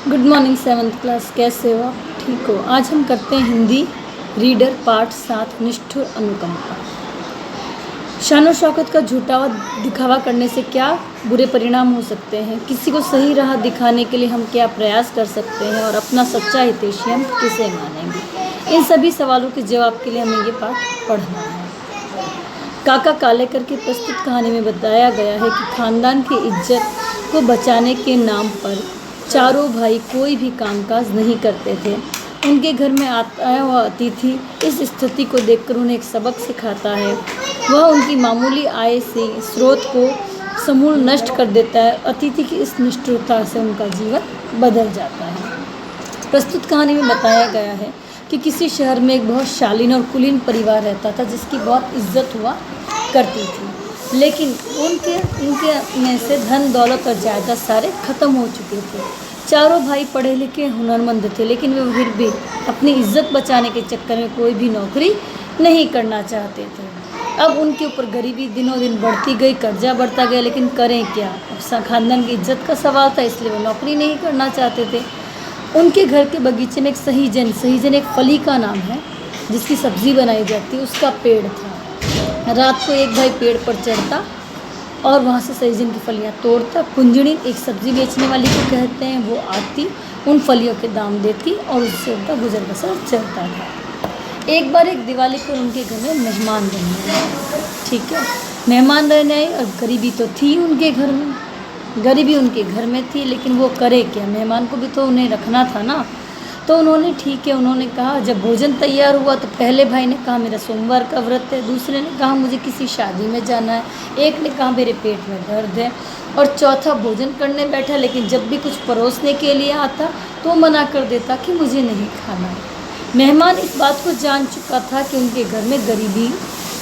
Good morning seventh class, कैसे हो आप? ठीक हो? आज हम करते हैं हिंदी रीडर पार्ट 7 निष्ठुर अनुकंपा। शान और शौकत का झूठा दिखावा करने से क्या बुरे परिणाम हो सकते हैं? किसी को सही राह दिखाने के लिए हम क्या प्रयास कर सकते हैं और अपना सच्चा हितैषी हम किसे मानेंगे? इन सभी सवालों के जवाब के लिए हमें ये पाठ पढ़ना है। काका कालेकर की प्रस्तुत कहानी में बताया गया है कि खानदान की इज्जत को बचाने के नाम पर चारों भाई कोई भी कामकाज नहीं करते थे। उनके घर में आया हुआ अतिथि इस स्थिति को देखकर उन्हें एक सबक सिखाता है। वह उनकी मामूली आय से स्रोत को समूल नष्ट कर देता है। अतिथि की इस निष्ठुरता से उनका जीवन बदल जाता है। प्रस्तुत कहानी में बताया गया है कि किसी शहर में एक बहुत शालीन और कुलीन परिवार रहता था जिसकी बहुत इज्जत हुआ करती थी, लेकिन उनके में से धन दौलत और जायदाद सारे ख़त्म हो चुके थे। चारों भाई पढ़े लिखे हुनरमंद थे, लेकिन वे फिर भी अपनी इज्जत बचाने के चक्कर में कोई भी नौकरी नहीं करना चाहते थे। अब उनके ऊपर गरीबी दिनों दिन बढ़ती गई, कर्जा बढ़ता गया, लेकिन करें क्या? खानदान की इज्जत का सवाल था, इसलिए वो नौकरी नहीं करना चाहते थे। उनके घर के बगीचे में एक सहीजन एक फली का नाम है जिसकी सब्ज़ी बनाई जाती है, उसका पेड़ था। रात को एक भाई पेड़ पर चढ़ता और वहाँ से सहीजन की फलियाँ तोड़ता। कुंजड़ी एक सब्ज़ी बेचने वाली को कहते हैं, वो आती, उन फलियों के दाम देती और उससे उनका गुजर बसर चलता था। एक बार एक दिवाली पर उनके घर में मेहमान रहने आए। ठीक है, मेहमान रहने आए और गरीबी तो थी उनके घर में, गरीबी उनके घर में थी, लेकिन वो करे क्या? मेहमान को भी तो उन्हें रखना था ना। तो उन्होंने ठीक है, उन्होंने कहा, जब भोजन तैयार हुआ तो पहले भाई ने कहा मेरा सोमवार का व्रत है, दूसरे ने कहा मुझे किसी शादी में जाना है, एक ने कहा मेरे पेट में दर्द है, और चौथा भोजन करने बैठा, लेकिन जब भी कुछ परोसने के लिए आता तो मना कर देता कि मुझे नहीं खाना है। मेहमान इस बात को जान चुका था कि उनके घर में गरीबी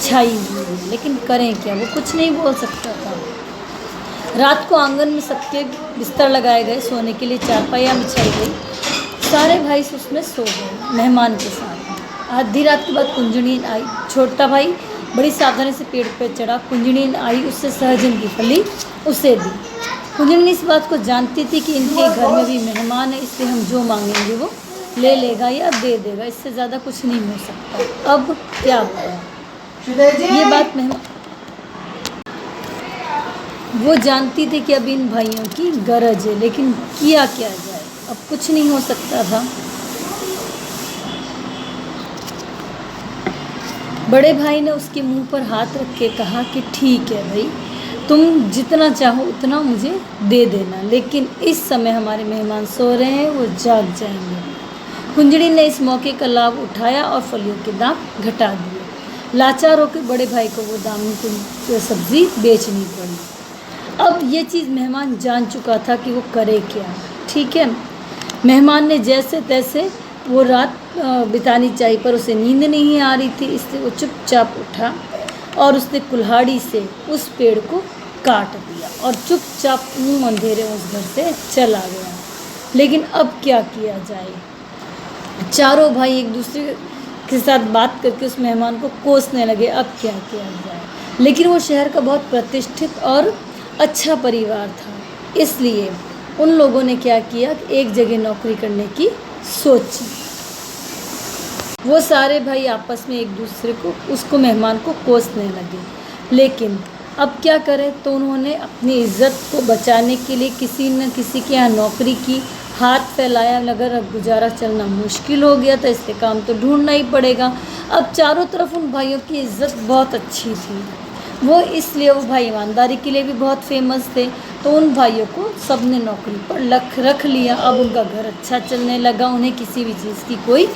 छाई हुई है, लेकिन करें क्या? वो कुछ नहीं बोल सकता था। रात को आंगन में सबके बिस्तर लगाए गए, सोने के लिए चारपाइयाँ बिछाई गई। सारे भाई उसमें सो गए मेहमान के साथ। आधी रात के बाद कुंजड़ी आई। छोटा भाई बड़ी सावधानी से पेड़ पर चढ़ा। कुंजड़ी आई, उससे सहजन की फली उसे दी। कुंजड़ी इस बात को जानती थी कि इनके घर में भी मेहमान है, इसलिए हम जो मांगेंगे वो ले लेगा या दे देगा, इससे ज़्यादा कुछ नहीं हो सकता। अब क्या होगा? ये बात वो जानती थी कि अब इन भाइयों की गरज है, लेकिन किया क्या जाए? अब कुछ नहीं हो सकता था। बड़े भाई ने उसके मुंह पर हाथ रख के कहा कि ठीक है भाई, तुम जितना चाहो उतना मुझे दे देना, लेकिन इस समय हमारे मेहमान सो रहे हैं, वो जाग जाएंगे। कुंजड़ी ने इस मौके का लाभ उठाया और फलियों के दाम घटा दिए। लाचार होकर बड़े भाई को वो दाम की सब्ज़ी बेचनी पड़ी। अब ये चीज़ मेहमान जान चुका था कि वो करे क्या। ठीक है, मेहमान ने जैसे तैसे वो रात बितानी चाहिए, पर उसे नींद नहीं आ रही थी, इसलिए वो चुपचाप उठा और उसने कुल्हाड़ी से उस पेड़ को काट दिया और चुपचाप मुँह अंधेरे उस घर से चला गया। लेकिन अब क्या किया जाए? चारों भाई एक दूसरे के साथ बात करके उस मेहमान को कोसने लगे, अब क्या किया जाए? लेकिन वो शहर का बहुत प्रतिष्ठित और अच्छा परिवार था, इसलिए उन लोगों ने क्या किया कि एक जगह नौकरी करने की सोची। वो सारे भाई आपस में एक दूसरे को उसको मेहमान को कोसने लगे, लेकिन अब क्या करें? तो उन्होंने अपनी इज्जत को बचाने के लिए किसी न किसी के यहाँ नौकरी की, हाथ फैलाया। अगर अब गुजारा चलना मुश्किल हो गया तो इससे काम तो ढूंढना ही पड़ेगा। अब चारों तरफ उन भाइयों की इज्जत बहुत अच्छी थी, वो इसलिए वो भाई ईमानदारी के लिए भी बहुत फेमस थे, तो उन भाइयों को सबने नौकरी पर रख लिया। अब उनका घर अच्छा चलने लगा, उन्हें किसी भी चीज़ की कोई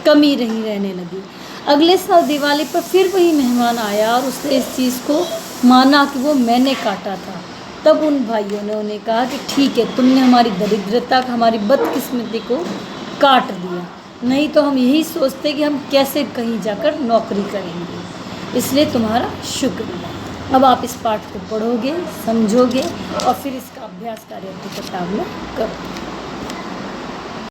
कमी नहीं रहने लगी। अगले साल दिवाली पर फिर वही मेहमान आया और उसने इस चीज़ को माना कि वो मैंने काटा था। तब उन भाइयों ने उन्हें कहा कि ठीक है, तुमने हमारी दरिद्रता, हमारी बदकिस्मती को काट दिया, नहीं तो हम यही सोचते कि हम कैसे कहीं जाकर नौकरी करेंगे, इसलिए तुम्हारा शुक्रिया। अब आप इस पाठ को पढ़ोगे, समझोगे और फिर इसका अभ्यास कार्य अपनी किताब में करो।